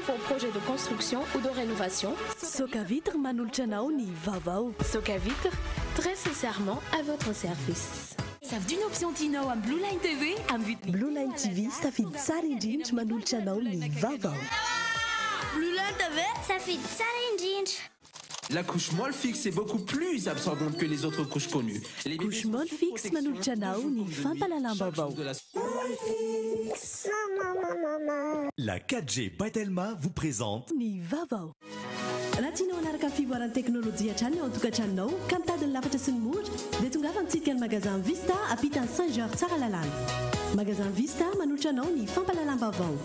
vos projets de construction ou de rénovation. Soka Vitre manolotra anao ny vaovao. Soka Vitre, très sincèrement à votre service. Savy-ty ny option tianao amin'ny Blue Line TV amin'ny vidiny Blue Line TV safidy tsara indrindra manolotra anao ny vaovao. Blue Line TV safidy tsara indrindra. La couche molle fixe est beaucoup plus absorbante que les autres couches connues. Les couche molle fixe manolotra anao ny fampalalam-baovao. La 4G Batelma vous présente ny vaovao. Raha tianao hanaraka fivoaran'ny teknôlôjia hatrany ao an-tokantranonao ka mitady ny lafatra sy ny mora dia tongafa mitsidika ny magasin Vista ampitany Saint-Georges tsara lalàna. Magasin Vista manolotra anao ny fampalalam-baovao.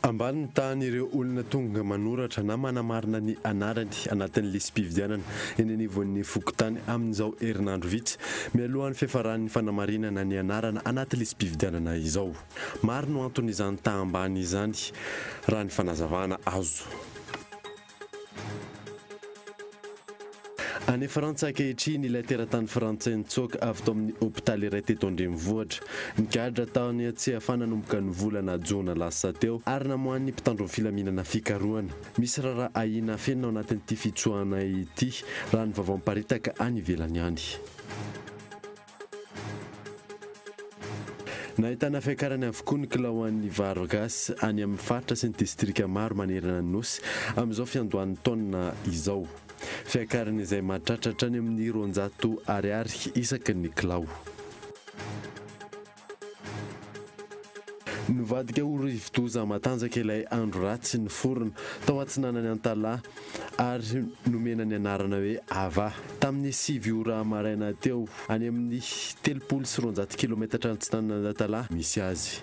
Ambany tany ireo olona tonga manoratra na manamarina ny anarany anatin'ny lisam-pifidianana eny anivon'ny fokontany amin'izao herinandro vitsy mialohan'ny fiafaran'ny fanamarinana ny anarana anaty lisam-pifidianana izao. Maro no anton'izany tahambany izany raha ny fanazavana azo. Any Frantsa ankehitriny ilay teratany frantsay nitsoaka avy tao amin'ny hôpitaly iray teto Andrenivohitra. Ny gadra taony Atsiafana nanomboka ny volana Jona lasa teo ary namohan'ny mpitandron'ny filaminana fikarohana. Misy raharaha ahina fenina ao anatin'ity fitsoahana ity raha ny vaovao miparitaka any ivelany any. Nahitana fiakarany avokoa ny kilao an'ny Vargas any amin'ny faritra sy ny distrika maro manerana ny nosy amin'izao fiandohan'ny taonina izao. Fiakarany izay mahatratratra any amin'ny 200 ariary isaky ny kilao. Nivadika Rivodoza matanjaka ilay andro ratsy ny forona tao atsinanany Antalahy ary nomena ny anarana hoe Ava. Tamin'ny 7 ora maraina teo any amin'ny 300 kilometatra antsinanany Antalahy misy azy.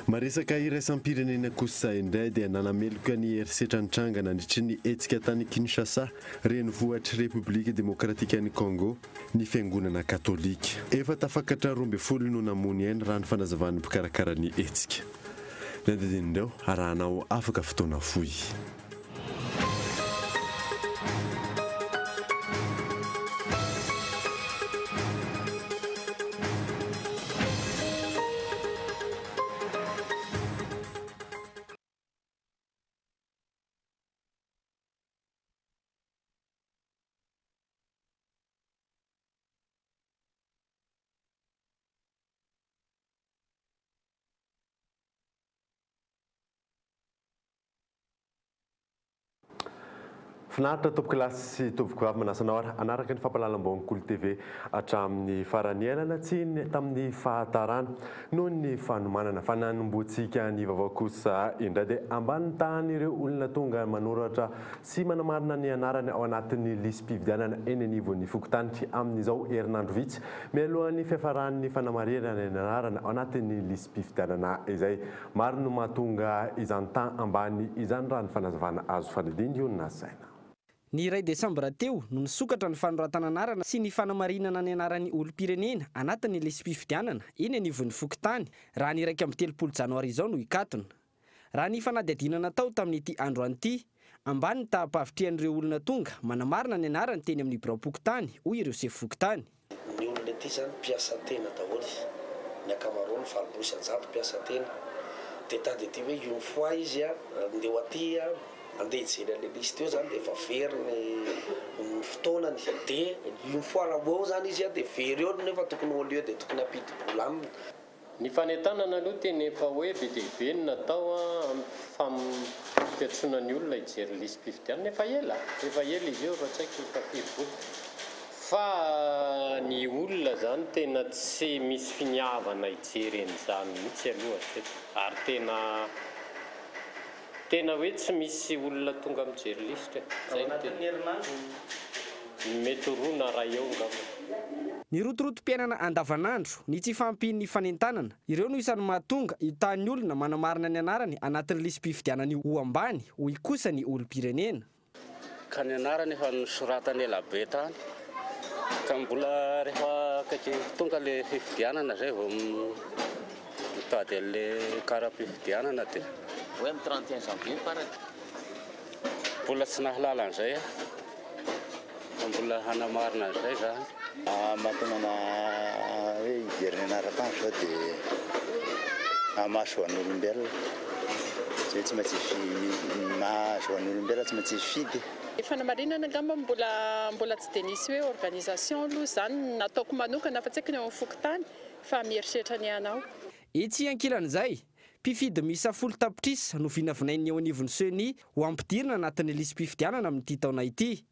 Maresaka iraisam-pirenena kosa indray dia nanameloka ny herisetra nitranga nandritry ny hetsika tany Kinshasa renivohitra Repoblika Demokratika ny Congo ny fiangonana Katolika. Efa tafakatra 12 no namony eny raha ny fanazavany mpikarakara ny hetsika. Nandidinindreo arahanao afaka fotoana fohy. Finaritra tompoko lasy sy tompoko avy manasanao anaraka ny fampalalam-baovao Kolo TV hatramin'ny faranianana tsy tamin'ny fahatarana noho ny fanomanana fananomboantsika ny vaovao kosa indray dia ambany tany ireo olona tonga manoratra sy manamarina ny anarany ao anatin'ny lisam-pifidianana eny anivon'ny fokontany amin'izao herinandro vitsy mialohan'ny fiafaran'ny fanamarinana ny anarana ao anatin'ny lisam-pifidianana izay. Maro no mahatonga izany tany ambany izany raha ny fanazavana azo fanidiny io nasaina. Ny 2 Desambra teo no nisokatra ny fanoratana anarana sy ny fanamarinana ny anaran'ny olom-pirenena anatin'ny lisam-pifidianana eny anivon'ny fokontany raha ny 1 Janoary izao no hikatona. Raha ny fanadihadiana tao tamin'ity andro an'ity ambany ny tahapavitrian'ireo olona tonga manamarina ny anarany teny amin'ny biraom-pokotany hoy ireo sefo fokotany. Ny olona ety zany mpiasa tena daholo, ny ankamaroany 700 mpiasa tena dia tady ety hoe une fois izy andeha aty andeha hijery le liste eo zany dia efa very ny fotoanany dia une fois raha eo zany izy dia very eo nefa tokony olo eo dia tokony ampidi-bola aminy. Ny fanentanana aloha tena efa hoe be dia be ny natao fampiatsona ny olona hijery lisam-pifidianana efa ela izy eo raha tsy haiko efa firy fa ny olona zany tena tsy misy finiavana hijery an'izany mihitsy aloha ary tena hoe tsy misy olona tonga mijery lista zay mety rona raha eo ngamba. Ny rotorotom-piainana andavanandro ny tsy fampian'ny fanentanana ireo no isan'ny mahatonga hitan'ny olona manamarina ny anarany anatin'ny lisam-pifidianany ho ambany hoy kosa ny olom-pirenena. Ka ny anarany efa nosoratany elabe tany ka mbola rehefa akaiky tonga le fifidianana zay vao mitady le karam-pifidianana dia hoe amin'ny 31 janvier farany mbola tsy nahalala an'izay mbola hanamarina an'izay za mahatonana hoe hiverina anarantany sao dia mahasoa an'olombelona zay tsy maintsy mahasoa an'olombelona tsy maintsy fidy. Fanamarinana angamba mbola tsy dia nisy hoe organisation aloha zany nataoko manokana fa tsy haiko ny ao amin'ny fokontany fa mieritreritra ny anao. Etsy ankilan'izay mpifidy misa 10 tapitrisa no vinavinain'ny eo anivon'ny seny ho ampidirina anatin'ny lisy mpifidianana amin'ity taona ity.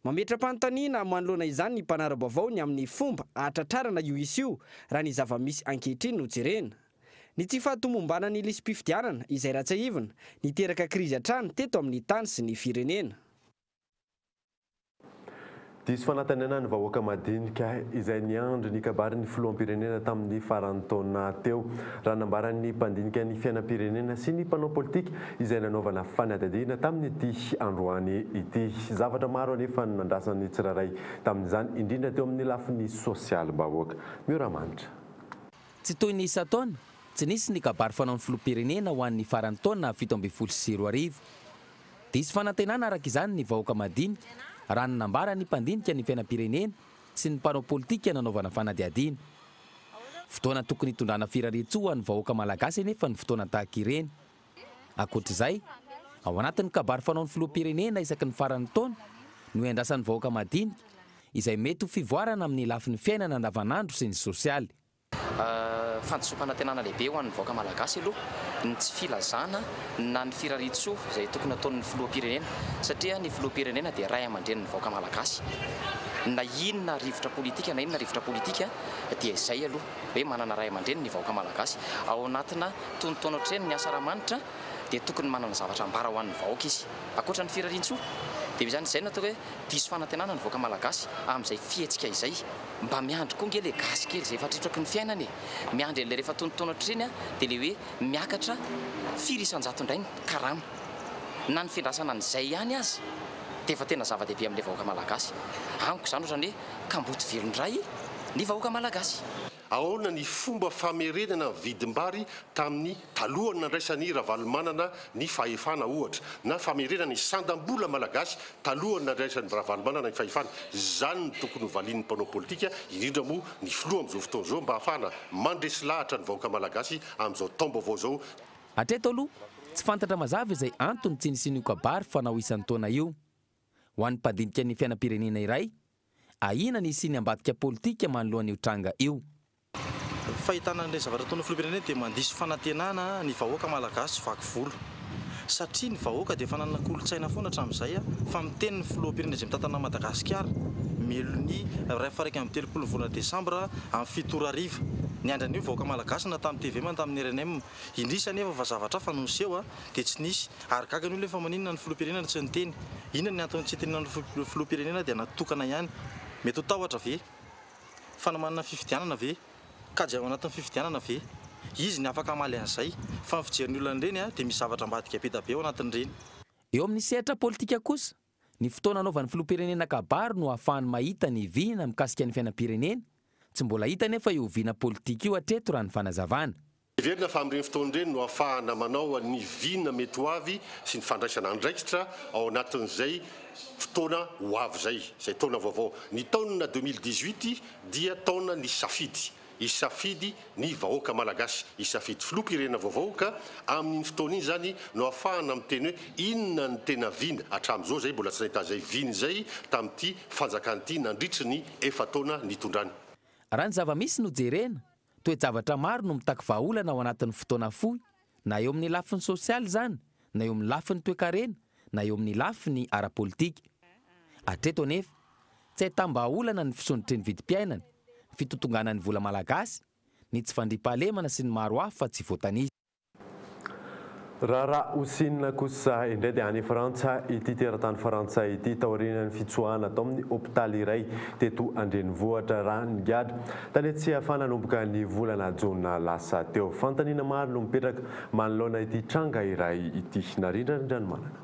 Mametra-panontaniana manoloana izany ny mpanara-baovao ny amin'ny fomba ahatratrarana io isy io raha ny zava-misy ankehitriny no jerena. Ny tsy fahatomombana ny lisy mpifidianana izay ratsaivana niteraka krizy hatrany teto amin'ny tany sy ny firenena. Diso fanantenana ny vahoaka madinika izay niandry ny kabarin'ny filoham-pirenena tamin'ny farany taona teo raha nambaran'ny mpandinika ny fiainam-pirenena sy ny mpanao politika izay nanaovana fanadihadiana tamin'ity androany ity. Zavatra maro anefa nandrasan'ny tsiraray tamin'izany indrindra teo amin'ny lafin'ny sosialim-bahoaka. Mioramanitra. Tsy toy ny isa-taona tsy nisy ny kabary fanaon'ny filoham-pirenena ho an'ny farany taona 17 Diso fanantenana araka izany ny vahoaka madinika raha nanambara ny mpandinika ny fiainam-pirenena sy ny mpanao politika nanaovana fanadihadiana. Fotoana tokony hitondrana firarian-tsoa ny vahoaka malagasy nefa ny fotoana tahaka ireny. Ankoatr'izay, ao anatin'ny kabary fanaon'ny filoham-pirenena isaky ny farany taona no iandrasan'ny vahoaka madinika izay mety ho fivoarana amin'ny lafin'ny fiainana andavanandro sy ny sosialy. Fandosom-panantenana lehibe ho an'ny vahoaka malagasy aloha ny tsy filazana na ny firarian-tsoa izay tokony ataon'ny filoham-pirenena satria ny filoham-pirenena dia ray aman-drenin'ny vahoaka malagasy. Na inona rivotra politika na inona rivotra politika dia izay aloha hoe manana ray aman-dreny ny vahoaka malagasy. Ao anatina tonotoana ohatrany ny asa rahamanitra dia tokony manana zavatra ambara ho an'ny vahoaka izy ankoatra ny firarian-tsoa. Dia izany izay natao hoe diso fanantenana ny vahoaka malagasy amin'izay fihetsika izay mba miandry koa ngely gasy kely izay fatritraky ny fiainany miandry an'ilay rehefa tonotoana ohatrany dia ilay hoe miakatra firisan-jato indray ny karama na ny fiandrasana an'izay ihany azy dia efa tena zava-dehibe amin'ilay vahoaka malagasy. Amiko izany ohatrany hoe kamboty velondray ny vahoaka malagasy. Ahoana ny fomba famerenana vidim-bary tamin'ny talohany nandraisany Ravalomanana ny fahefana ohatra na famerenana ny sandam-bola malagasy talohany nandraisany Ravalomanana ny fahefana. Zany ny tokony hovalian'ny mpanao politika indrindra moa ny filoha amin'izao fotoana izao mba ahafahana mandresy lahatra ny vahoaka malagasy amin'izao taom-baovao izao. Hatreto aloha tsy fantatra mazava izay antony tsy nisy nio kabary fanao isan'ny taona io. Ho an'ny mpandinika ny fiainam-pirenena iray, ahina ny siny ambadika politika manoloan'io tranga io. Fahitana an'ilay zavatra ataon'ny filoham-pirenena dia mandiso fanantenana ny vahoaka malagasy vaky volo satria ny vahoaka dia fananana kolontsaina foana hatramin'izay fa miteny ny filoham-pirenena izay mitantana Madagasikara melony 3 volana Desambra amin'ny 7 ariva ny andran'io vahoaka malagasy na tamin'ny TV man tamin'ny RNM indrisa nefa fa zavatra fa noseho dia tsy nisy ary gaga ny olona efa maninona ny filoham-pirenena tsy niteny inona ny antony tsy tenena ny filoham-pirenena dia natokana ihany mety ho tahotra ve fanamanana fifidianana ve kajy ao anatin'ny fifidianana ve izy ny afaka amaly an'izay fa ny fijery ny olona ireny dia misy zavatra ambadika be be ao anatin'ireny. Eo amin'ny sehatra politika kosa ny fotoana anaovan'ny filoham-pirenena kabary no ahafahany mahita ny vina mikasika ny fiainam-pirenena tsy mbola hita nefa io vina politika io hatreto raha ny fanazavana. Verina fa amin'ireny fotoana ireny no ahafahana manao ny vina mety ho avy sy ny fandraisana andraikitra ao anatin'izay fotoana ho avy izay taona vaovao. Ny taona 2018 dia taona ny safidy. Isafidy ny vahoaka malagasy, isafidy filoham-pirenena vaovao ka amin'ny fotoana iny zany no ahafahana miteny hoe inona ny tena vina hatramin'izao zay mbola tsy nahita zay vina zay tamin'ity fanjakana nandritry ny efataona nitondrany. Raha ny zava-misy no jerena toe-javatra maro no mitaky vahaolana ao anatin'ny fotoana fohy na eo amin'ny lafin'ny sosialy zany na eo amin'ny lafin'ny toe-karena na eo amin'ny lafin'ny ara-politika. Hatreto anefa tsy ahitam-bahaolana ny fisondritry ny vidim-piainana, fitotonganan'ny vola malagasy, ny tsy fandriam-pahalemana sy ny maro hafa tsy voatanisa. Raha usinna kosa indray dia any Frantsa ity teratany Frantsay ity taorian'ny fitsoahana atao amin'ny hôpitaly iray teto Andrenivohitra raha ny giady tany tsy ahafahana nanomboka ny volana jona lasa teo. Fantaniana maro no mipetraka manoloana ity tranga iray ity narindra ny ranomanana.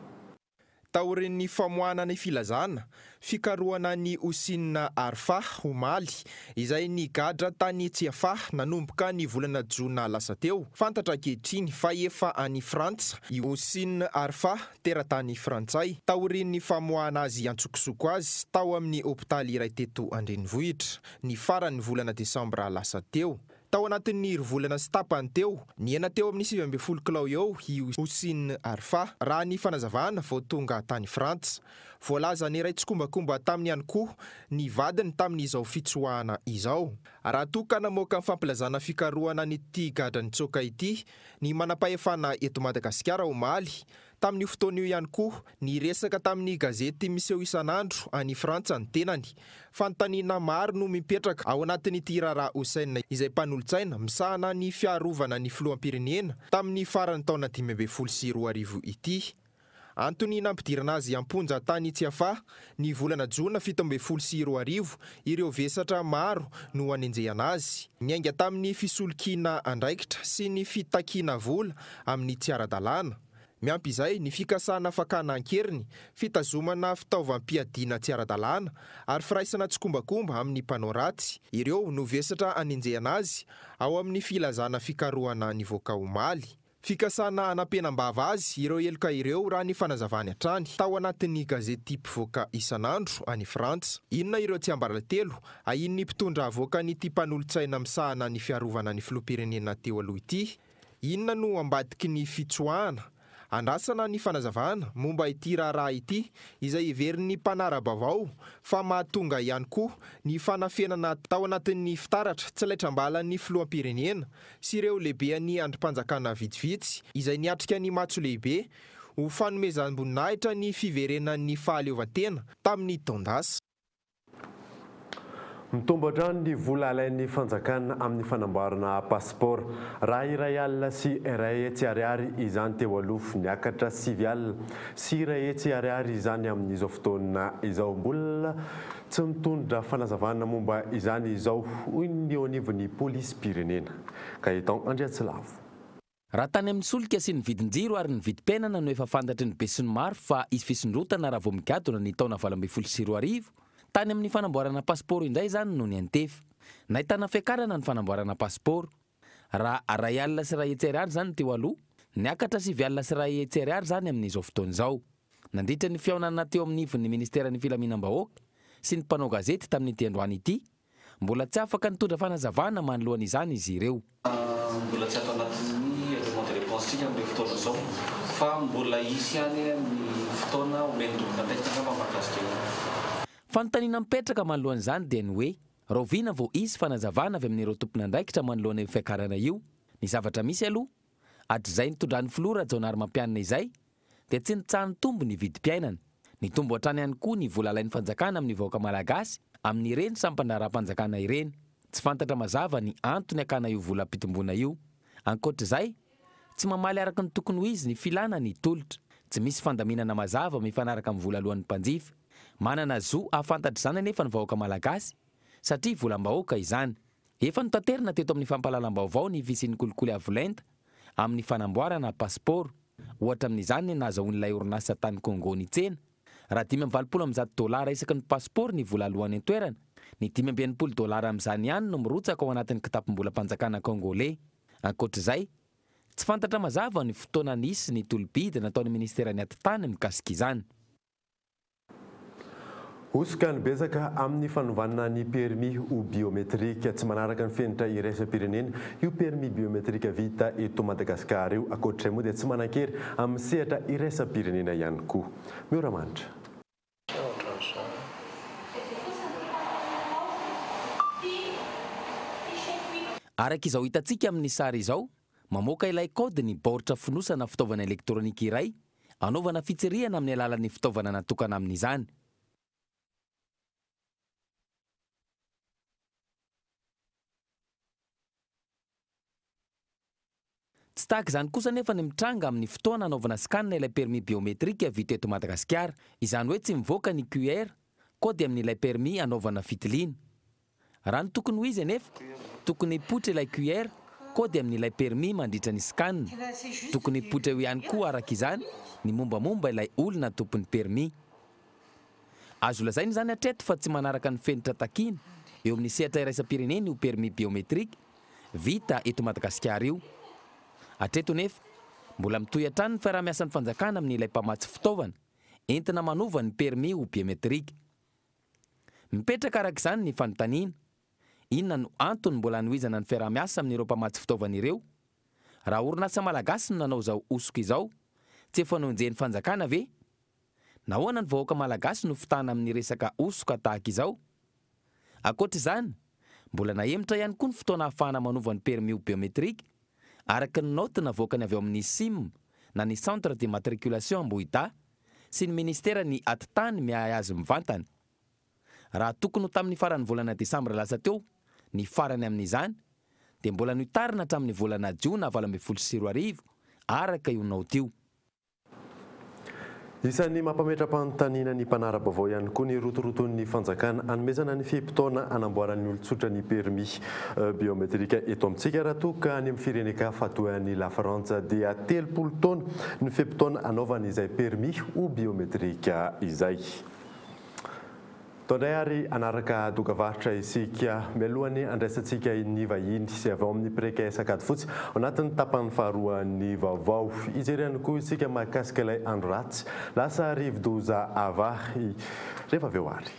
taorin'ny famoahana ny filazana fikarohana ny Osinina Arfa omaly izay ny gadra tany Tsiafa nanomboka ny volana Jona lasa teo. Fantatra ankehitriny fa efa any Frantsa i Osinina Arfa teratany frantsay. Taorin'ny famoahana azy antsokosoko azy tao amin'ny hôpitaly iray teto Andrenivohitra ny farany volana Desambra lasa teo. Tao anatin'ny volana sy tapany teo, niena teo amin'ny 7 kilao eo i Osinina Arfa raha ny fanazavana vao tonga tany Frantsa. Voalaza ny iray tsokombakomba taminy ihany koa ny vadiny tamin'izao fitsoahana izao. Raha toka namoaka ny fampilazana fikarohana n'ity gadran'ny tsoka ity, ny manam-pahefana eto Madagasikara omaly. Tamin'io fotoana io ihany koa ny resaka tamin'ny gazety miseho isan'andro any Frantsa ny tenany. Fanontaniana maro no mipetraka ao anatin'ity raharaha Hossein izay mpanolotsaina misahana ny fiarovana ny filoham-pirenena tamin'ny farany taona 2012 ity. Antony nampidirana azy amponja tany Tsiafa ny volana Jona 2012 ireo vesatra maro no anenjehana azy. Niainga tamin'ny fisolokiana andraikitra sy ny fitakiana vola amin'ny tsy ara-dalàna. Miampy izay ny fikasana fakana ankeriny, fitazomana fitaovam-piadiana tsy ara-dalàna ary firaisana tsokombakomba amin'ny mpanao ratsy. Ireo no vesatra anenjehana azy ao amin'ny filazana fikarohana ny voaka omaly. Fikasana anampenambava azy ireo eloka ireo raha ny fanazavany hatrany tao anatin'ny gazety mpivoaka isan'andro any Frantsa. Inona ireo tsy ambara telo ainy mpitondra avoaka n'ity mpanolotsaina misahana ny fiarovana ny filoham-pirenena teo aloha ity? Inona no ambadiky ny fitsoahana? Andrasana ny fanazavana momba ity raharaha ity izay iverin'ny mpanara-baovao fa mahatonga ihany koa ny fanafenana tao anatin'ny fitaratra tsy laitram-balan'ny filoham-pirenena sy ireo lehibean'ny andrim-panjakana vitsivitsy izay niatrika ny matso lehibe ho fanomezam-boninahitra ny fiverenan'ny fahaleovantena tamin'ny taondasa. Mitombotra ny vola alain'ny fanjakana amin'ny fanamboarana passeport. Raha iray alina sy iray hetsy ariary izany teo aloha niakatra 7 alina sy iray hetsy ariary izany amin'izao fotoana izao. Mbola tsy mitondra fanazavana momba izany izao ny eo anivon'ny polisy pirenena. Kaetan Andriatsilavo. Raha tany amin'ny solika sy ny vidin-jiro ary ny vidim-piainana no efa fantatry ny be sy ny maro fa izy fisondrotana raha vao migadona ny taona 2024 tany amin'ny fanamboarana passeport indray zany no ny antefy. Nahitana fiakarana ny fanamboarana passeport. Raha iray alina sy iray hetsy ariary zany teo aloha, niakatra 7 alina sy iray hetsy ariary zany amin'izao fotoana izao. Nandritra ny fihaonana teo amin'ny nivon'ny Ministeran'ny Filaminam-bahoaka sy ny mpanao gazety tamin'ity androany ity, mbola tsy afaka nitondra fanazavana manoloana izany izy ireo. Mbola tsy ato anatin'ny élément de réponse amin'ny fotoana izao fa mbola isy ihany ny fotoana omendrona ndraiky mahakasika. Fanontaniana mipetraka manoloan'izany dia ny hoe raha oviana vao isy fanazavana avy amin'ireo tompon'andraikitra manoloana io fiakarana io. Ny zavatra misy aloha, atr'izay nitondran'ny filoha Rajaonarymampianina izay dia tsy nitsahany tombo ny vidim-piainana. Ny tombo hatrany ihany koa ny vola alain'ny fanjakana amin'ny vahoaka malagasy amin'ireny sampandaharaha-panjakana ireny. Tsy fantatra mazava ny antony akana io vola ampitomboana io. Ankoatr'izay, tsy mamaly araka ny tokony ho izy ny filana ny tolotra. Tsy misy fandaminana mazava mifanaraka amin'ny vola alohan'ny mpanjifa. Manana zo afantatra izany anefa ny vahoaka malagasy satria volam-bahoaka izany. Efa notanterina teto amin'ny fampahalalam-baovao ny visin'ny kolikoly avolenta amin'ny fanamboarana passeport. Ohatra amin'izany nahazahoan'ilay orinasa tany Congo ny tsena. Raha $570 isaky ny passeport ny vola alohan'ny toerana, ny $520 amin'izany ihany no mirotsaka ao anatin'ny kitapom-bola mpanjakana Congolais. Ankoatr'izay, tsy fantatra mazava ny fotoana nisy ny tolobida nataon'ny ministeran'ny atitany mikasika izany. Osika ny betsaka amin'ny fanovana ny permis ho biometrika tsy manaraka ny fenitra iraisam-pirenena. Io permis biometrika vita eto Madagasikara io ankoatr'izay moa dia tsy manan-kery amin'ny sehatra iraisam-pirenena ihany koa. Mioramanitra. Araka izao hitantsika amin'ny sary izao, mamoaka ilay kody ny baoritra finosana fitaovana elektronika iray, anaovana fitsirihana amin'ny alalan'ny fitaovana natokana amin'izany. Tsy tahaka izany kosa nefa ny mitranga amin'ny fotoana anaovana scanne ilay permis biometrika vita eto Madagasikara. Izany hoe tsy mivoaka ny QR kody amin'ilay permis anaovana fitiliana. Raha ny tokony ho izy anefa, tokony hipoitra ilay QR koa dia amin'ilay permis mandritra ny scan tokony potra eo ihany koa araka izany ny mombamomba ilay olona tompon'ny permis. Azo lazainy zany hatreto fa tsy manaraka ny fenitra takina eo amin'ny sehatra iraisam-pirenena io permis biometrika vita eto Madagasikara io. Hatreto nefa mbola mitohy hatrany ny fiarah-miasan'ny fanjakana amin'ilay mpamatsy fitaovana entina manova ny permis ho biometrika. Mipetraka araka izany ny fanontaniana, inona no antony mbola hanohizana ny fiarah-miasa amin'ireo mpamatsy fitaovana ireo? Raha orinasa malagasy no nanao izao osoka izao, tsy efa nonjen'ny fanjakana ve? Nahoana ny vahoaka malagasy no fitana amin'ny resaka osoka tahaka izao? Ankoatr'izany, mbola nahemitra ihany koa ny fotoana ahafahana manova ny permis biometrika araka ny note navoakany avy ao amin'ny SIM na ny centre de matriculation Ambohida sy ny ministera ny atitany miahy azy mivantana. Raha tokony ho tamin'ny faran'ny volana Desambra lasa teo ny farany amin'izany dia mbola nitarina hatramin'ny volana Jiona 2024 araka io note io. Isan'ny mampametra-panontaniana ny mpanara-baovao ihany koa ny rotoroton'ny fanjakana hanomezana ny fiam-potoana hanamboarany olon-tsotra ny permis biometrika eto amintsika raha toa ka any amin'ny firenena fatohan'ny La Frantsa dia 30 taona ny fiam-potoana hanaovana izay permis ho biometrika izay. Tondray ary anaraka dokavarotra isika mialohany andraisantsika ny vahiny sy avy ao amin'ny prekaisakady fotsy ao anatin'ny tapany faharoan'ny vaovao. Ijery ihany koa isika mahakasika ilay andro ratsy lasa rivo-doza avahy rehefa avy eo ary.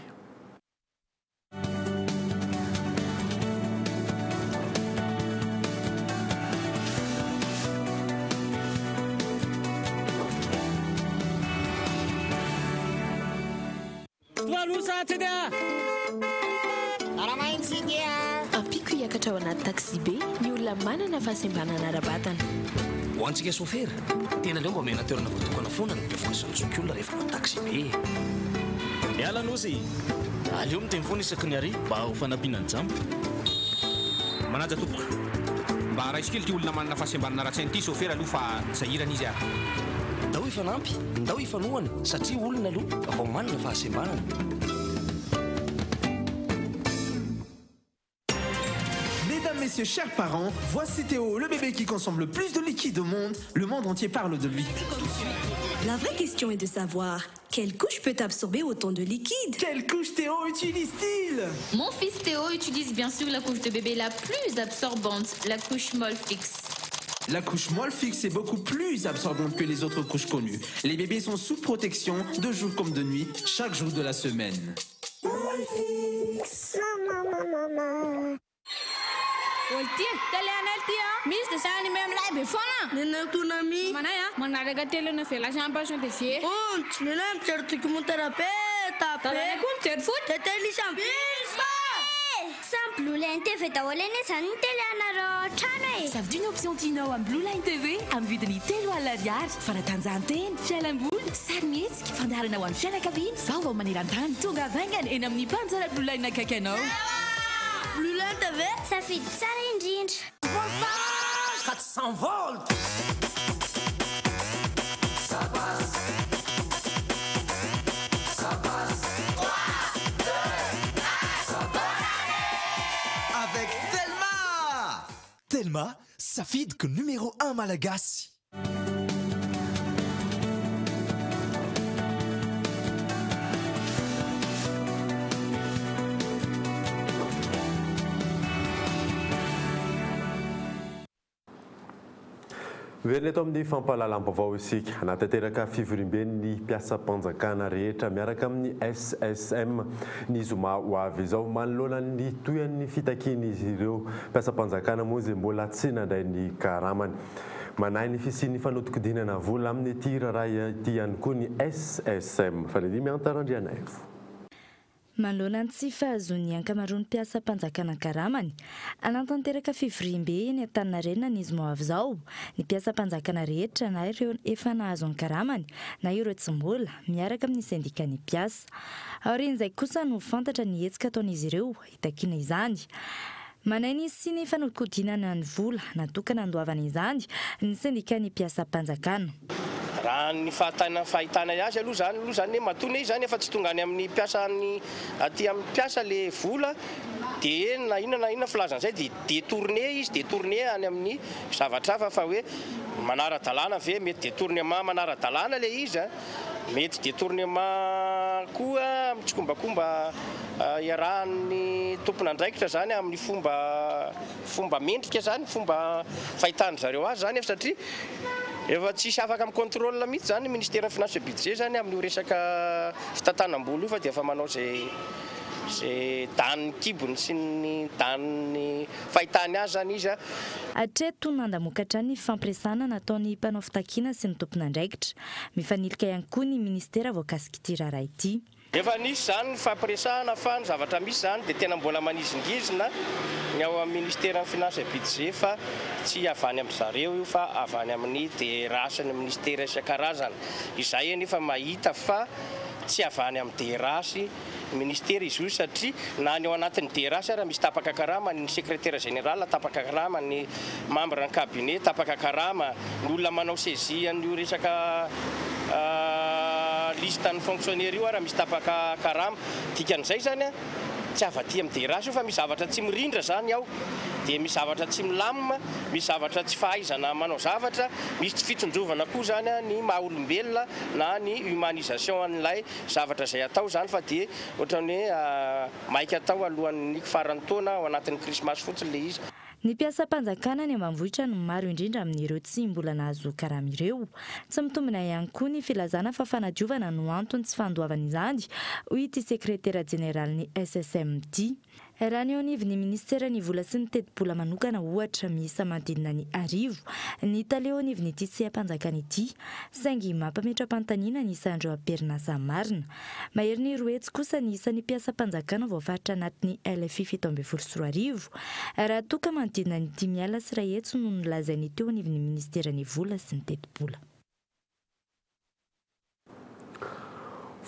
Ampiko hiakatra ao anaty taxi be ny olona manana fahasembanana ara-batana. Ho antsika sofera, tena leo mba mena toerana voatokana foana ny mpivoaka sy ny zokiolona rehefa ao taxi be. Miala nosy, aleo miteny foana isaky ny ary mba ho fanampiana ny jambo. Manaja tompoka, mba raisy kely ty olona manana fahasembanana ara-tsainy ty sofera aloha fa sahirana izy ary. Ndao ifanampy, ndao ifanohana satria olona aloha vao manana fahasembanana. Messieurs, chers parents, voici Théo, le bébé qui consomme le plus de liquide au monde. Le monde entier parle de lui. La vraie question est de savoir, quelle couche peut absorber autant de liquide? Quelle couche Théo utilise-t-il? Mon fils Théo utilise bien sûr la couche de bébé la plus absorbante, la couche molle fixe. La couche molle fixe est beaucoup plus absorbante que les autres couches connues. Les bébés sont sous protection de jour comme de nuit, chaque jour de la semaine. Molle fixe, maman. Oltia, tele aneltia. Miss de sani même là befona. Nena tunami. Manaya, manarega tele na fela champation de sie. Ont, nena certo chemotherapeuta. Tele kun cer foot. Teteli champi. Blue Line TV daholo izany ny tele anareo trano e. Savidy ny option tianao amin'ny Blue Line TV amin'ny vidiny 3 alina. Fanatanjahantena, fialamboly, sarimihetsika, fandaharana ho an'ny fianakaviana. Vaovao maneran-tany tonga avaingana eny amin'ny mpanjara Blue Line akaiky anao. Blue Line TV safidy tsara indrindra. 400 volts. Telma, Safid numéro 1 malagasy. Verina eto amin'ny fampahalalam-baovao isika hanatanteraka fivoriam-ben'ny mpiasam-panjakana rehetra miaraka amin'ny SSM ny zoma ho avy izao manoloana ny toyan'ny fitakian'izy ireo mpiasam-panjakana moa izay mbola tsy nandray ny karamany. Manahy ny fisian'ny fanodikodinana vola amin'ny ity raha ity ihany koa ny SSM. Fanedimy antarandrianaivo. Manoloana ny tsy fahazon'ny ankamaroan'ny mpiasam-panjakana karamany anatanteraka fivoriam-be ny Antaninarenina ny zoma ho avy izao ny mpiasam-panjakana rehetra na ireo efa nahazo ny karamany na ireo tsy mbola miaraka amin'ny sendikany mpiasa. Aorian'izay kosa no fantatra ny hetsika ataon'izy ireo hitakiana izany. Manay ny sy ny fanodikodinana ny vola natokana handoavana izany ny sendikany mpiasam-panjakana. Raha ny fahitana azy aloha zany matony zany efa tsy tonga any amin'ny mpiasa aty amin'ny mpiasa le vola dia na inona filazan'izay dia détourné izy détourné any amin'ny zavatra hafa fa hoe manara-dalàna ve mety détournement manara-dalàna le izy mety détournement koa mitsikombakomba iarahan'ny tompon'andraikitra zany amin'ny fomba mendrika zany fomba fahitany zareo azy zany satria efa tsisy afaka amin'ny contrôle mihitsy zany ministère finance et budget zany amin'ny resaka fitantanam-bola io fa dia efa manao zay daniny kibony sy ny daniny fahitany azy zany izy hatreto nandamokatra ny fampiresana nataony mpanao fitakiana sy ny tompon'andraikitra mifanilika ihany koa ny ministera voakasiky ity raharaha ity efa nisy zany fampiresahana fa ny zavatra misy zany dia tena mbola manizingizina ny ao amin'ny ministère finance et budget fa tsy avany amin'ny zareo io fa avany amin'ny DRH ny ministère isan-karazany izay nefa mahita fa tsy avany amin'ny DRH ministère izy io satria na ny ao anatin'ny DRH raha misy tapaka karama ny secrétaire général tapaka karama ny membre ny cabinet tapaka karama ny olona manao saisie ny resaka liste ny fonctionnaire io raha misy tapaka karama dikan'izay zany tsy afa-ty amin'ny DRH io fa misy zavatra tsy mirindra zany ao dia misy zavatra tsy milamina misy zavatra tsy fahaizana manao zavatra misy tsy fitsonjovana koa zany ny maha-olombelona na ny humanisation an'ilay zavatra izay atao zany fa dia ohatrany hoe maika atao alohan'ny farany taona ao anatin'ny krismasy fotsiny le izy ny mpiasam-panjakana ny ambanivohitra no maro indrindra amin'ireo tsy mbola nahazo karama ireo tsy mitombina ihany koa ny filazana fa fanadiovana no antony tsy fandoavana izany hoy ity sekretera jeneralny SSMT raha ny eo anivon'ny ministera ny vola sy ny teti-bola manokana ohatra miisa manodidina ny 10 ny taleo anivon'ny ity sehampanjakana ity saingy mampametra-pantaniana ny isandreo am-perinasa marina mahery ny roetsy kosa ny isan'ny mpiasam-panjakana voafaritra anatin'ny LFI 724 raha toka manodidina ny 5 alina sy 1 hetsy no nolazainy teo anivon'ny ministera ny vola sy ny teti-bola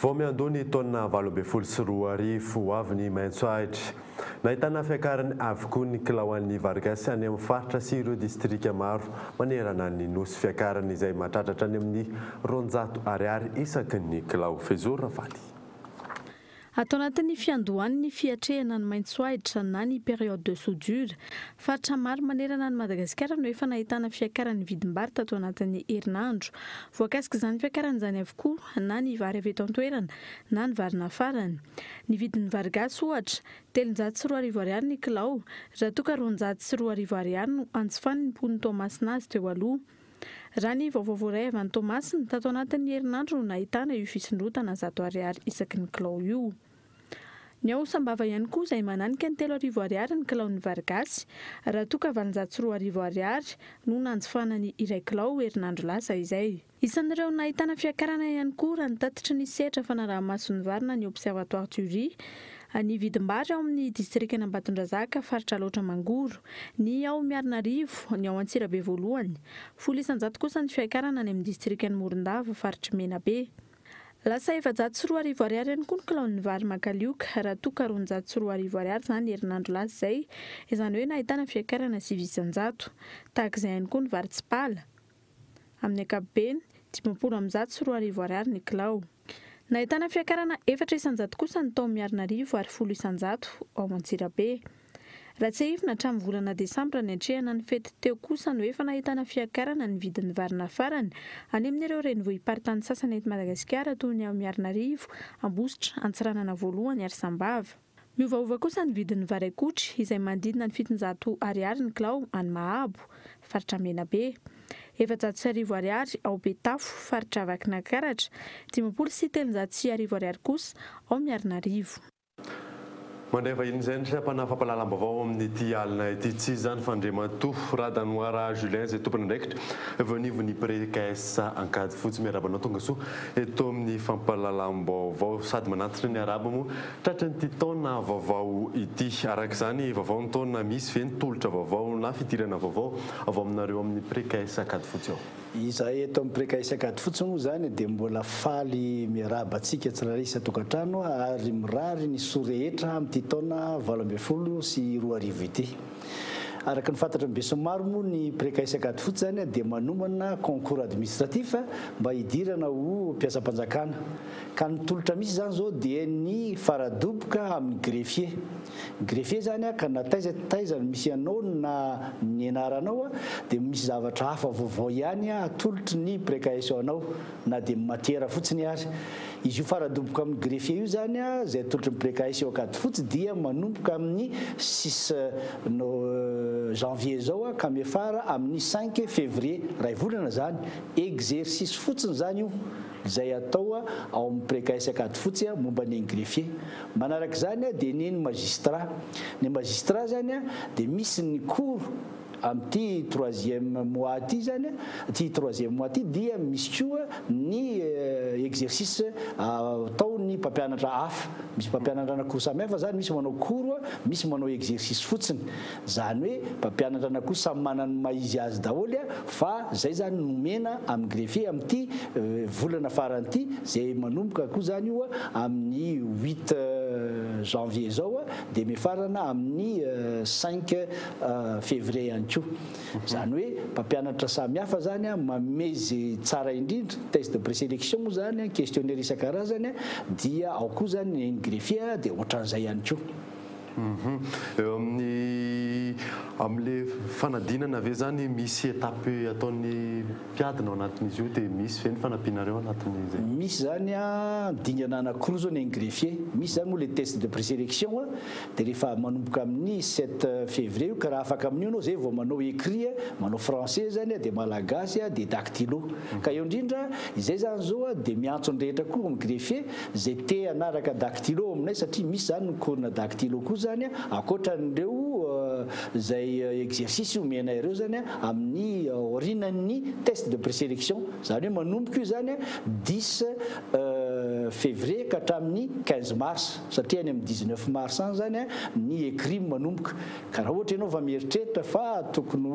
vao miandony taona 24 ho avy ny maitso ahitra nahitana fiakarany avokoa ny kilao an'ny Vargasy any amin'ny faritra sy ireo distrika maro manerana ny nosy fiakarany izay mahatratratra any amin'ny 200 ariary isaky ny kilao Fezora Faly atao anatin'ny fiandohan'ny fiatrehana ny maitsoahitra na ny période de soudure faritra maro manerana ny Madagasikara no efa nahitana fiakaran'ny vidim-bary tato anatin'ny herinandro voakasika izany fiakarana izany avokoa na ny vary avy eto an-toerana na ny vary nafarany ny vidin'ny vary gasy ohatra 304 ariary ny kilao raha toa ka 204 ariary no anjifany ny mpon'ny Tomasina azy teo aloha raha ny vaovao ray avy any Tomasina tato anatin'ny herinandro no nahitana io fisondrotana 100 ariary isaky ny kilao io ny ao sambava ihany koa izay mananika ny 3 ariary ny kilaon'ny vary gasy raha toa ka 204 ariary no nanjifana ny iray kilao herinandro lasa izay isan'ireo nahitana fiakarana ihany koa raha nitatitra ny sehatra fanaraha-mason'ny vary na ny observatoire Turie ny vidim-bary ao amin'ny distrika Ambatondrazaka faritra loatra Mangoro ny ao Miarinarivo ny ao Antsirabe voalohany 100 kosa ny fiakarana any amin'ny distrika ny Morondava faritra Menabe lasa 704 ariary ihany koa ny kilaon'ny vary Makalioka raha toa ka 204 ariary zany herinandro lasa izay izany hoe nahitana fiakarana 900 tahaka izay ihany koa ny vary Tsipala amin'ny ankapobeny 704 ariary ny kilao nahitana fiakarana 400 kosa ny tao Miarinarivo ary 100 ao Antsirabe raha tsy ahivina hatramin'ny volana Desambra ny hatrehana ny fety teo kosa no efa nahitana fiakarana ny vidin'ny vary nafarany any amin'ireo renivohim-paritany sasany eto Madagasikara toy ny ao Miarinarivo, Ambositra, Antsiranana voalohany ary Sambava miovaova kosa ny vidin'ny vary akotry izay manodidina ny 700 ariary ny kilao any Mahabo faritra Menabe 700 ariary ao Betafo faritra Vakinankaratra 700 ariary kosa ao Miarinarivo mandray vahiny izay ny sampana fampalalam-baovao amin'ity alina ity tsy zany fandriamatoa Radanoara Julien izay tompony andraikitra venivony pré-KS ankady fotsy miarabanao tonga soa eto amin'ny fampalalam-baovao sady manatitra ny araba moa tratran'ity taona vaovao ity araka izany vaovao ny taona misy ve ny tolotra vaovao na fidirana vaovao avy aminareo amin'ny pré-KS ankady fotsy ao izahay eto amin'ny pré-KS ankady fotsy moa zany dia mbola faly miaraba antsika tsirarisa tokantrano ary mirary ny soa rehetra amin'ity taona 2024 ity araka ny fantatra ny besomaro moa ny prekaisakady fotsy zany dia manomana concours administratif mba hidirana ho mpiasam-panjakana ka nitolotra misy zany zao dia ny faradoboka amin'ny greffier zany ka nataizany misy anao na ny anaranao dia misy zavatra hafa vaovao ihany atolotry ny précaissé anao na dia matière fotsiny ary izy io faradoboka amin'ny greffier io zany zay atolotry ny précaissé akady fotsy dia manomboka amin'ny 6 janvier zao ka mefara amin'ny 5 février ray volana zany exercice fotsiny zany io zay atao ao amin'ny précaissé akady fotsy momba ny greffier manaraka zany dia ny magistrat zany dia misy ny cours amin'ity 3e mois ty zany ty 3e mois ty dia misy koa ny exercice atao ny mpampianatra hafa misy mpampianatra anakoho samihafa zany misy manao cours misy manao exercice fotsiny zany hoe mpampianatra anakoho samy manany maizy azy daholy fa zay zany nomena amin'ny greffier amin'ity volana faranyty zay manomboka koa zany io amin'ny 8 janvier zao dia mifarana amin'ny 5 février ihany koa zany hoe mpampianatra samihafa zany mamezy tsara indrindra test de présélection moa zany questionnaire isan-karazany dia ao koa zany ny greffier dia ohatran'izay ihany koa eo amin'le fanadinana ave zany misy étape ataon'ny mpiadina ao anatin'izy io dia misy ve ny fanampinareo anatin'izy misy zany dingana anankiroa zao ny greffier misy zany moa le test de présélection dia rehefa manomboka amin'ny 7 février io ka raha afaka amin'io anao zay vao manao écrit manao français zany dia malagasy dia dactylo ka eo indrindra izay zany zao dia miantso ny rehetra koa amin'ny greffier zay te anaraka dactylo aminay satria misy zany nikorona dactylo koa zany akoatran'ireo zay exercice omena ireo zany amin'ny orinan'ny test de présélection zany hoe manomboka io zany 10 février ka hatramin'ny 15 mars satria any amin'ny 19 mars any zany ny écrit manomboka ka raha ohatra ianao va mieritreritra fa tokony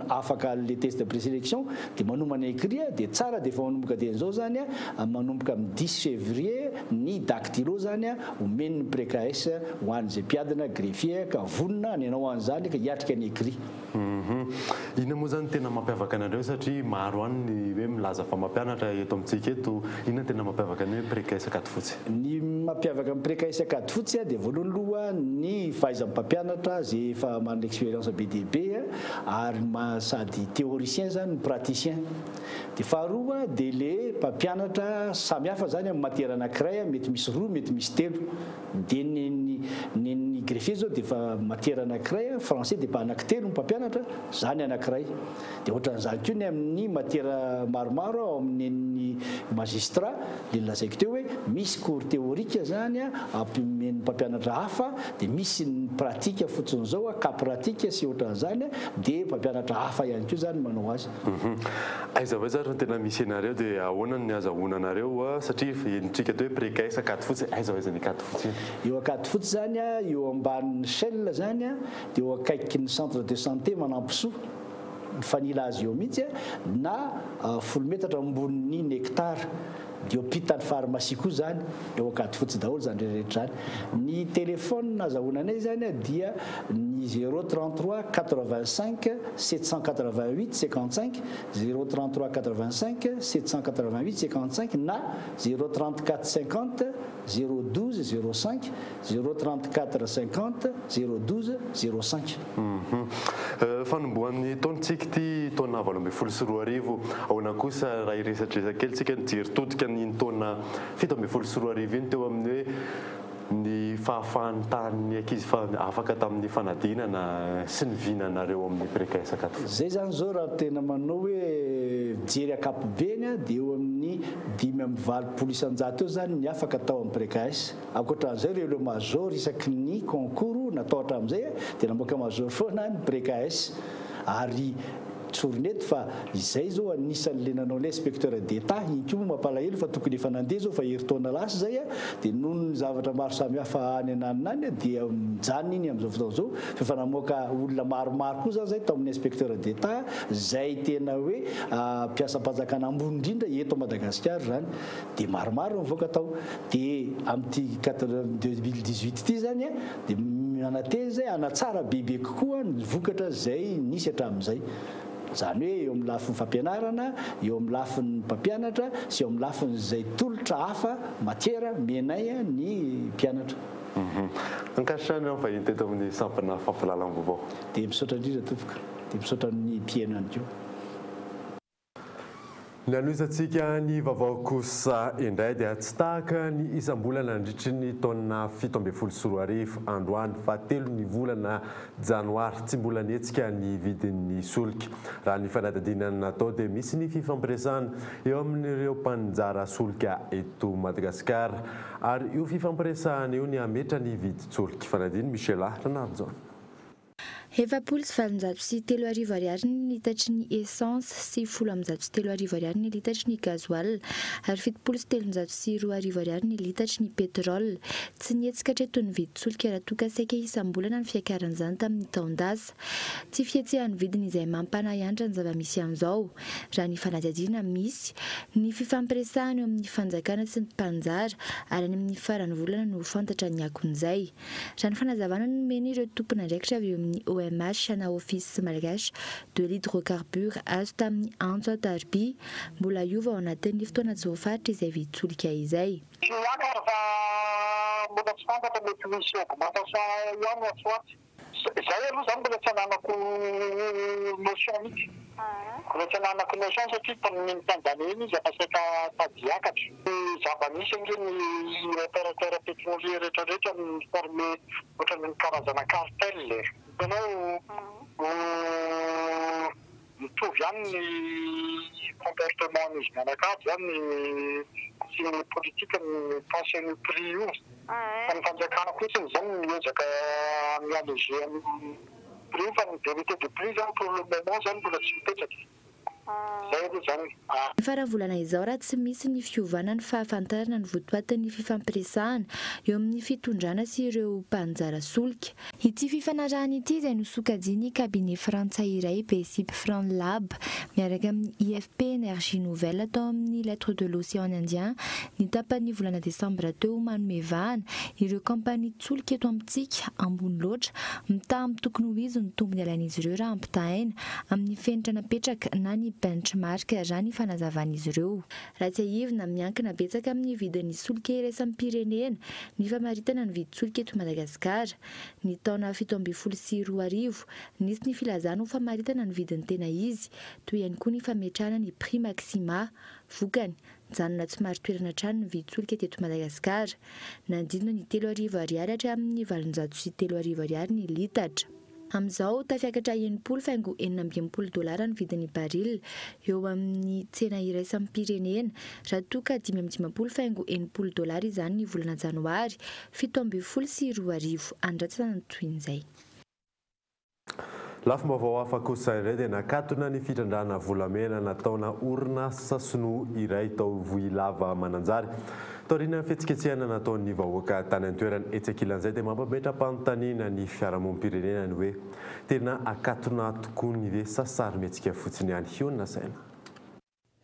afaka le test de présélection dia manomana écrit dia tsara dia efa manomboka dia an'izao zany manomboka amin'ny 10 février ny dactylo zany omen'ny précaissé ho an'izay mpiadina greffier ka vonona ny anao an'izany ka hiatrika ny écrit ina moa zany tena mampiavaka anareo satria maro any ny hoe milaza fa mampianatra eto amintsika eto inona tena mampiavaka ny hoe précaissé akady fotsy ny mampiavaka amin'ny précaissé akady fotsy dia voalohany aloha ny fahaiza mpampianatra zay efa manana expérience be dia be ary sady théoricien zany ny praticien dia faharoa dia le mpampianatra samihafa zany amin'ny matière anankiray mety misy roa mety misy telo dia ny greffier zao dia efa matière anankiray français dia mba anankitelo mpampianatra zany anankiray dia ohatran'izany koa ny amin'ny matière maromaro ao amin'ny magistrat le lazaiko teo hoe misy cours théorique zany ampimen'ny mpampianatra hafa dia misy ny pratique fotsiny zao cas pratique sy ohatran'izany dia mpampianatra hafa ihany koa zany manao azy aiza vai zany tena misy anareo dia ahoana ny azahoana anareo satria enitsika teo hoe précaissé akady fotsy aiza vai zany akady fotsy eo akady fotsy zany eo ambanin'ny shell zany dia eo akaiky ny centre de santé manampisoa fanila azy eo mihitsy na 10 metatra ambonin'ny hectare dia hôpital pharmacie koa zany eo akady fotsy daholo zany rehetra zany ny téléphone azahoananay zany dia ny 033 85 788 55 033 85 788 55 na 034 50 012 05 034 50 012 05 fanomboan'ny taontsika ty taona 2024 ahoana kosa raha iresadresakely tsika nijery todika ny taona 2024 iny teo amin'ny hoe ny fahafahan'ny tanin'ny ankizy afaka tamin'ny fanadinana sy ny vinanareo amin'ny précaissé akady zay zany zao raha tena manao hoe jery akapobeny dia eo amin'ny 5 isanjato eo zany ny afaka atao amin'ny précaissé akoatran'izay reo major isaky ny concours natao hatramin'izay dia namoaka major foana ny précaissé ary tsorinety fa izay zao anisan'le nanao ny inspecteur d'état iny koa mampalahelo fa tokony efa nandeha zao fa herintaona lasa zay dia noho ny zavatra maro samihafa any ananiny dia mijanona iny amin'izao fotoana zao fa namoaka olona maromaro koa zany zay tao amin'ny inspecteur d'état zay tena hoe mpiasam-panjakana ambony indrindra eto Madagasikara zany dia maromaro mivoaka tao dia amin'ity 2018 ity zany dia mianateny zay anatsara bebe kokoa ny vokatra zay nisy hatramin'izay zany hoe eo amin'ny lafin'ny fampianarana eo amin'ny lafin'ny mpampianatra sy eo amin'ny lafin'izay tolotra hafa matiera menay ny mpianatra ankasitrany ao vahiny teto amin'ny sampana fampalalam-baovao dia misaotra indrindra topoka dia misaotra ny mpiaino any keo ny anoisantsika ny vaovao kosa indray dia tsy tahaka ny isam-bolana nandritry ny taona 17 androany fahatelo ny volana janoary tsy mbola nihetsika ny vidin'ny solika raha ny fanadadinana natao dia misy ny fifampiresahana eo amin'ireo mpanjara solika eto Madagasikara ary io fifampiresahana io ny ametra ny vidin-tsolika fanadiny Michela Ranarjona Efapolo sy valonjato sy 3 ariary ny litatry ny essence sy 10 ariary ny litatry ny gazoil ary 7 sy 3 ariary ny litatry ny pétrole tsy nihetsika hatreto ny vidin-tsolika raha toa ka saika isam-bolana ny fiakaran'izany tamin'ny taon-dasa tsy fihetsehan'ny vidiny izay mampanahiandra ny zava-misy amin'izao raha ny fanadihadiana misy ny fifampiresahana eo amin'ny fanjakana sy ny mpanjara ary any amin'ny farany volana no fantatra ny akon'izay raha ny fanazavana no meny ireo tompona ndraikitra avy eo amin'ny OMH ana office malgache de l'hydrocarbure azo tamin'ny Antso Tarby mbola iova ao anatin'ny fotoana tsy voafaritra izay vidin-tsolika izay. Mbola tsy fantatra mety misy augmentation ihany atsoaty. Zay aloha zany mbola tsy ananako notion mihitsy. Mbola tsy ananako notion satria tamin'ny tanjana iny izy apasaika tadiakatra. Zava-misy ange ny opérateur pétrolier rehetrarehetra miforme ohatran'ny karazana cartel. Itanao mitovy ihany ny comportementn'izy mianakavy zany sy ny politika ny pension ny prix io. Ny fanjakana fotsiny zany miezaka mialléger amin'ny prix fa ny vérité de prix zany pour le moment zany mbola tsy mipetraka. Ny faravolana izao raha tsy misy ny fiovana ny fahafantarana ny votoatin'ny fifampiresahana eo amin'ny fitondrana sy ireo mpanjara solika. Ity fifanarahana ity izay nosokajiny kabinet frantsay iray PSIP Franlab miaraka amin'ny IFP Énergie Nouvelle tao amin'ny lettre de l'océan Indien ny tapan'ny volana desambra teo manomevahana ireo kampania tsolika eto amintsika ambony loatra mitaha amin'ny tokony ho izy ny tombony alain'izy ireo raha ampitahaina amin'ny fenitra napetraka na ny benchmark raha ny fanazavan'izy ireo. Raha tsy ahivina miankina betsaka amin'ny vidin'ny solika iraisam pirenena ny famaritana ny vidin-tsolika eto Madagasikara ny taona 17 nisy ny filazana ho famaritana ny vidin'ny tena izy toy ihany koa ny fametrahana ny prix maxima vokany janona tsy maro toerana trano ny vidin-tsolika teto Madagasikara nandinona ny 3 ariary hatramin'ny 703 ariary ny litatra. Amin'izao tafiakatra $9.90 ny vidin'ny baril eo amin'ny tsena iraisam pirenena raha toa ka $5.80 izany ny volana janoary 17 andratsana ny toin'izay. Lafim-baovao hafa kosa iray dia nakatona ny fitrandrana volamena nataona orinasa sinoa iray tao Vohilava Mananjary. Taoriana fihetsiketsehana nataon'ny vahoaka tany an-toerana etsekilan'izay dia mampametra-panontaniana ny fiarahamonim-pirenena ny hoe tena akatona tokoa ny hoe sasary mihetsika fotsiny ihany hiona saina.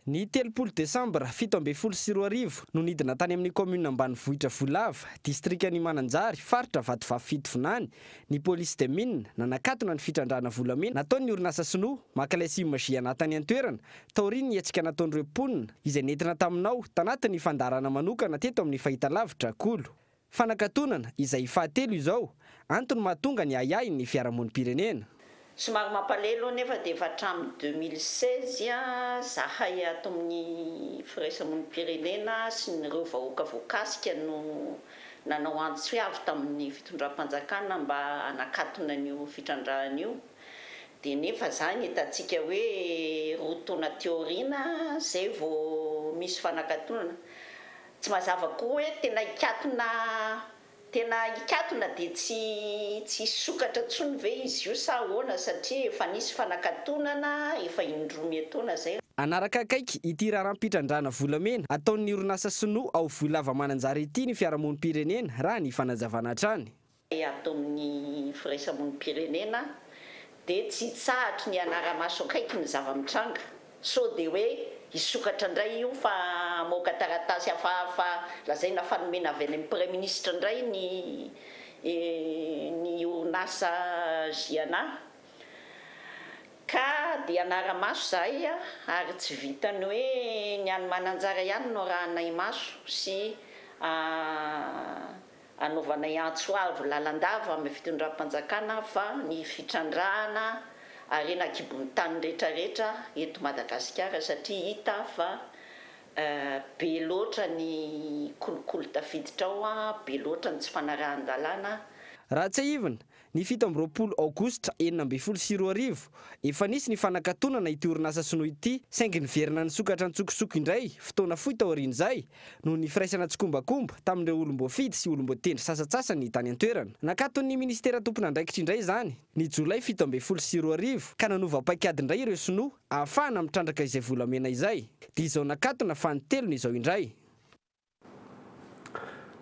Ny 3 Desambra 17 no nidina tany amin'ny commune ambanivohitra Vohilava, distrikan'ny Mananjary, faritra Vatovavy-Fitondrana, ny police de mine nanakatona ny fitrandrana volamena nataon'ny orinasa sinoa makalay image anatany an-toerana taoriany ny hetsika nataon'ireo mponina izay nentina taminao tanatin'ny fandarana manokana teto amin'ny fahitalavitra Kolo. Fanakatonana izay fahatelo izao antony mahatonga ny ayay ny fiarahamonim-pirenena. Somary mampalelo nefa dia efa hatramin'ny 2016 zahay ato amin'ny firaisamonim-pirenena sy nireo vahoaka voakasika no nanao antso-fiavy tamin'ny fitondram-panjakana mba hanakatona an'io fitrandrahana io. Dia nefa zany hitantsika hoe roa taona teoriana zay vao misy fanakatonana. Tsy mazava koa hoe tena ikatona dia tsy sokatra tsony ve izy io sa ahoana satria efa nisy fanakatonana efa indroa mietaona zay. Anaraka akaiky ity raharam-pitrandrana volamena ataon'ny orinasa sinoa ao Vohilava Mananjary ity ny fiarahamonim-pirenena raha ny fanazavana hatrany. Ato amin'ny firaisamonim-pirenena dia tsy tsahatra ny anara-maso akaiky ny zava-mitranga so dia hoe isokatra indray io fa moka taratasy hafahafa lazaina fanomena avy any amin'ny prime ministre indray ny ny onasa ziana ka dia anara-maso zay ary tsy vitany hoe ny any mananjara ihany no raha nay maso sy anaovanay antsoavo lalandava amin'ny fitondram-panjakana fa ny fitrandrahana arena kibon'ny tany rehetrarehetra eto Madagasikara satria hita fa be loatra ny kolokolo tafiditra ao be loatra ny tsy fanarahan-dalàna. Raha tsy ahivana ny 17 aogositra 2024 efa nisy ny fanakatonana ity orinasa sinoa ity saingy niverina nisokatra nitsokosoko indray fotoana fohy taoriana izay noho ny firaisana tsokombakomba tamin'ireo olom-boafidy sy olom-boatendry sasatsasany tany an-toerana. Nakaton'ny ministera tompona andraikitra indray izany ny Jolay 17 ka nanova-paikady indray ireo sinoa ahafahana mitrandraka izay volamena izay. Dia izao nakatona fa ny telony izao indray.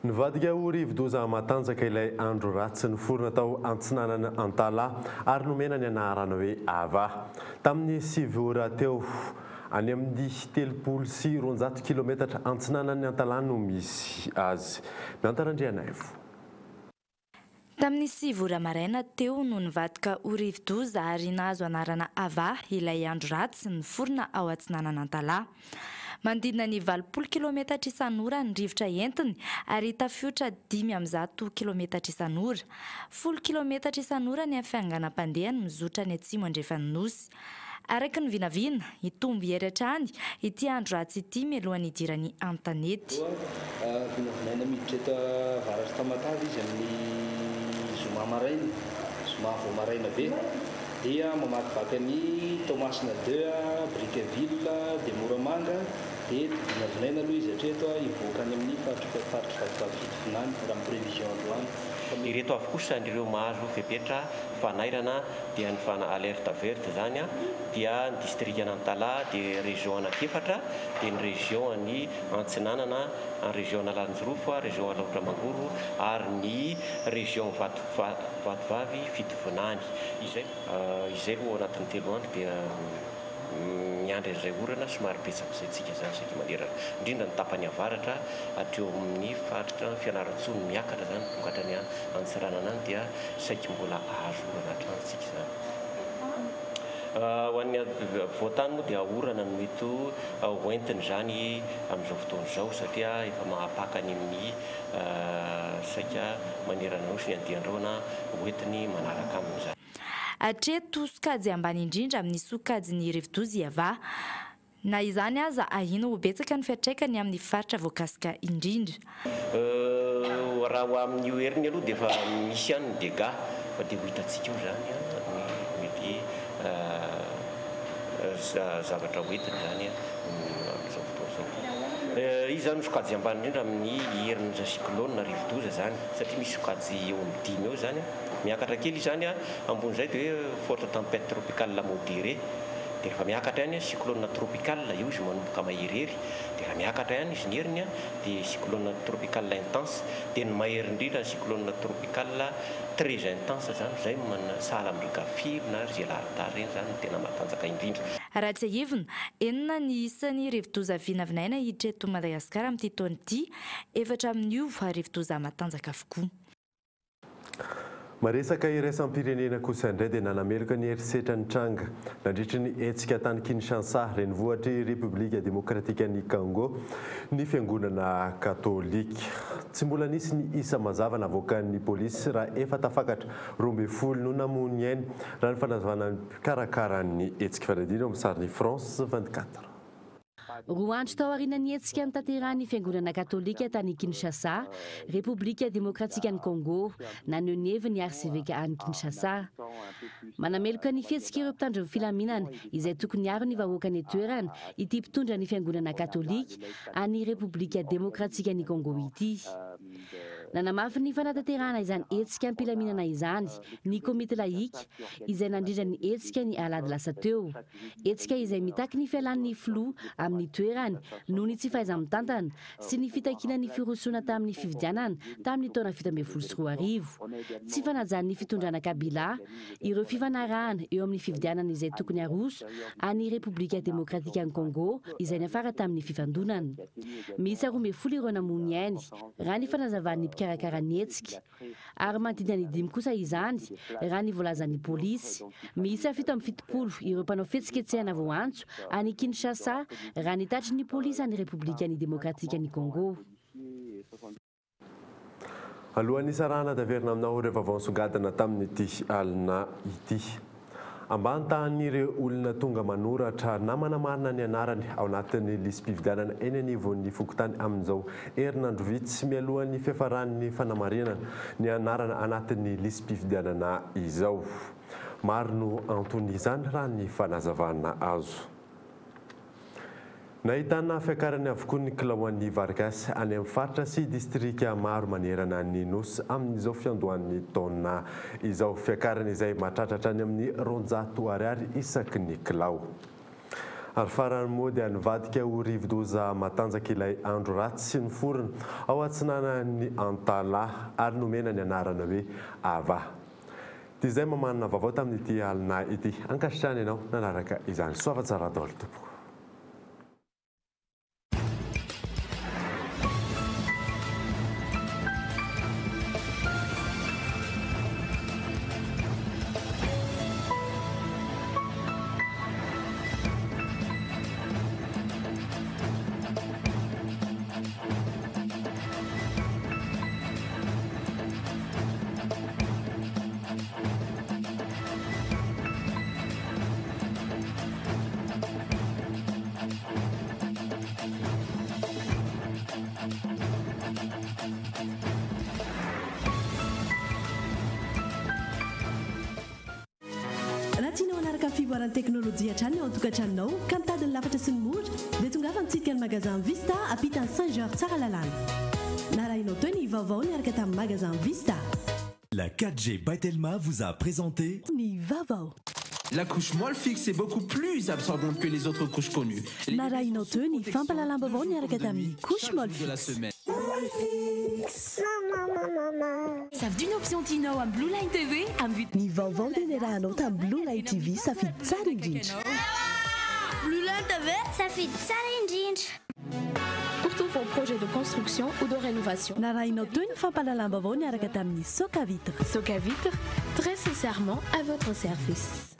Nivadika ho rivo-doza matanjaka ilay andro ratsy niforona tao Antsinanana Antala ary nomena ny anarana hoe Ava. Tamin'ny 7 ora teo any amin'ny 320 kilometatra Antsinanana Antala no misy azy. Miantarandriana evo. Tamin'ny 7 ora maraina teo no nivadika ho rivo-doza ary nahazo anarana Ava ilay andro ratsy niforona ao Antsinanana Antala. Mandidina ny 20 kilometatra isan'ora ny rivotra entiny ary tafiotra 500 kilometatra isan'ora. 10 kilometatra isan'ora ny fianganam-pandeha mizotra ny atsimo andrefanosy. Araka ny vinavina, itombo heriatrany ity andro ratsy ity mialohan'ny idiran'ny an-tanety. Vinavinaina miditra eto Varatra Tamatavy izy amin'ny zoma maraina, zoma vao maraina be. Dia mamakivaky ny Tomasina 2, Briqueville, dia Moramanga, dia vinavinaina aloha izy hatreto hivoaka any amin'ny faritra Fitonany raha amin'ny prévision androany. Ireto avy kosa ireo mahazo fepetra fanairana dia ny fana alerte verte zany dia ny district Antala dia région anakefatra dia ny région any Antsinanana, ny région Lanjorofo, région Laotramangoro ary ny région Vatovavy Fitovonany. Izay ro anatin'ny 3 andro dia miandry izay orana somary betsaka izay zany saky manerana indrindra ny tapany avaratra hatreo amin'ny faritra fianarantsoa ny miakatra zany tongatrany Antsiranana any dia saky mbola azo orana hatrany tsika zany. Ho an'ny voatany moa dia orana no mety hoentiny zany amin'izao fotoana izao satria efa mahapakany amin'ny saika manerana ao sy ny andian-drona hoentiny manaraka amin'izany. Hatreto sokajy ambany indrindra amin'ny sokajy rivo-doza Ava. Na izany aza ahina ho betsaka ny fiantraikany amin'ny faritra voakasika indrindra. Raha ho amin'ny heriny aloha dia efa misy ihany ny dégâts fa dia ho hitantsika io zany mety zavatra hoentiny zany amin'izao fotoana izao. Izy zany sokajy ambany indrindra amin'ny herin'ny cyclone rivo-doza zany satria misy sokajy eo amin'ny 10 eo zany miakatra kely zany ambony izay dia hoe forte tempête tropicale modérée dia rehefa miakatra ihany cyclone tropicale io izy manomboka maherery dia raha miakatra ihany izy ny heriny dia cyclone tropicale intense dia ny mahery indrindra cyclone tropicale très intense zany izay sahala amin'ny gafily na ry zelaridary reny zany tena matanjaka indrindra. Raha tsy ahivina, enina ny isan'ny rivo-doza vinavinaina hiditra eto Madagasikara amin'ity taona ity, 4 amin'io rivo-doza matanjaka avokoa. Maresaka iraisam-pirenena kosa indray dia nanameloka ny herisetra ny tranga nandritra ny hetsika tany Kinshasa renivohitry Repoblika Demokratika ny Congo ny fiangonana katolika. Tsy mbola nisy ny isa mazava navoakan'ny polisy raha efa tafakatra 12 no namony ainy raha ny fanazavana karakaran'ny hetsika fanadina amin'ny sariny France 24. Roa andro tao aorian'ny hetsika nitanterahany fiangonana katolika tany Kinshasa, Repoblika Demokratika ny Congo, naneho ny heviny ny archevêque any Kinshasa. Manameloka ny fihetsika ireo mpitandro ny filaminana izay tokony aro ny vahoaka ny toerana ity mpitondra ny fiangonana katolika any Repoblika Demokratika ny Congo ity. Nanamafy ny fanatanterahana izany hetsika ampilaminana izany ny komite laïque izay nandrindra ny hetsika ny alady lasa teo. Hetsika izay mitaky ny fialan'ny flou amin'ny toerany noho ny tsy fahaiza-mitantana sy ny fitakiana ny firosoana tamin'ny fifidianana tamin'ny taona 2024. Tsy fanajan'ny fitondrana Kabila ireo fifanarahana eo amin'ny fifidianana izay tokony aroso any Repoblika Demokratika ny Congo izay niafara tamin'ny fifandonana. Misy 12 ireo namony ainy raha ny fanazavan'ny fikarakarany hetsika ary manodidina ny 5 kosa izany raha ny voalazan'ny polisy. Misy fito amin'ny fitopolo ireo mpanao fihetsiketsehana voantso any Kinshasa raha ny tatry ny polisy any Repoblika ny Demokratika ny Congo. Alohan'ny sarana taverina aminao rehefa vaonsongadana tamin'ity alina ity. Ambany tahan'ireo olona tonga manoratra na manamarina ny anarany ao anatin'ny lisam-pifidianana eny anivon'ny Fokotany amin'izao herinandro vitsy mialohan'ny fiafaran'ny fanamarinana ny anarana anatin'ny lisam-pifidianana izao. Maro no antony izany raha ny fanazavana azo. Nahitana fiakarany avokoa ny kilaoan'ny Vargasy any amin'ny faritra sy distrika maro manerana ny nosy amin'izao fiandohan'ny taona izao. Fiakarany izay mahatratratra any amin'ny 200 ariary isaky ny kilao. Ary farany moa dia nivadika ho rivodoza matanjaka ilay andro ratsy sy ny forona ao atsinanan'ny Antala ary nomena ny anarana hoe Ava. Dia izay mamanana vaovao tamin'ity alina ity. Ankasitrany ianao nanaraka izany. Soava tsara daholo tompoko. Fivoaran'ny teknolojia hatrany ao an-tokantranonao ka mitadiny lafatra sy ny mora dia tonga afa mitsidika ny magasin Vista ampitany Saint-Georges tsara lalàna. Narahinao teo ny vaovao niaraka tamin'ny magasin Vista. La 4G by Telma vous a présenté Ni vaovao. La couche molle fixe est beaucoup plus absorbante que les autres couches connues. Narahinao teo ny fampalalam-baovao niaraka tamin'ny couche molle fixe. Savy d'une option Tino am Blue Line TV am vite. Ny vaovao dia niarahanao tamin'ny Blue Line TV safidy tsara indrindra. Blue Line TV safidy tsara indrindra. Pour tous vos projets de construction ou de rénovation. Narahinao teo ny fampalalam-baovao niaraka tamin'ny Soka Vitre. Soka Vitre, très sincèrement à votre service.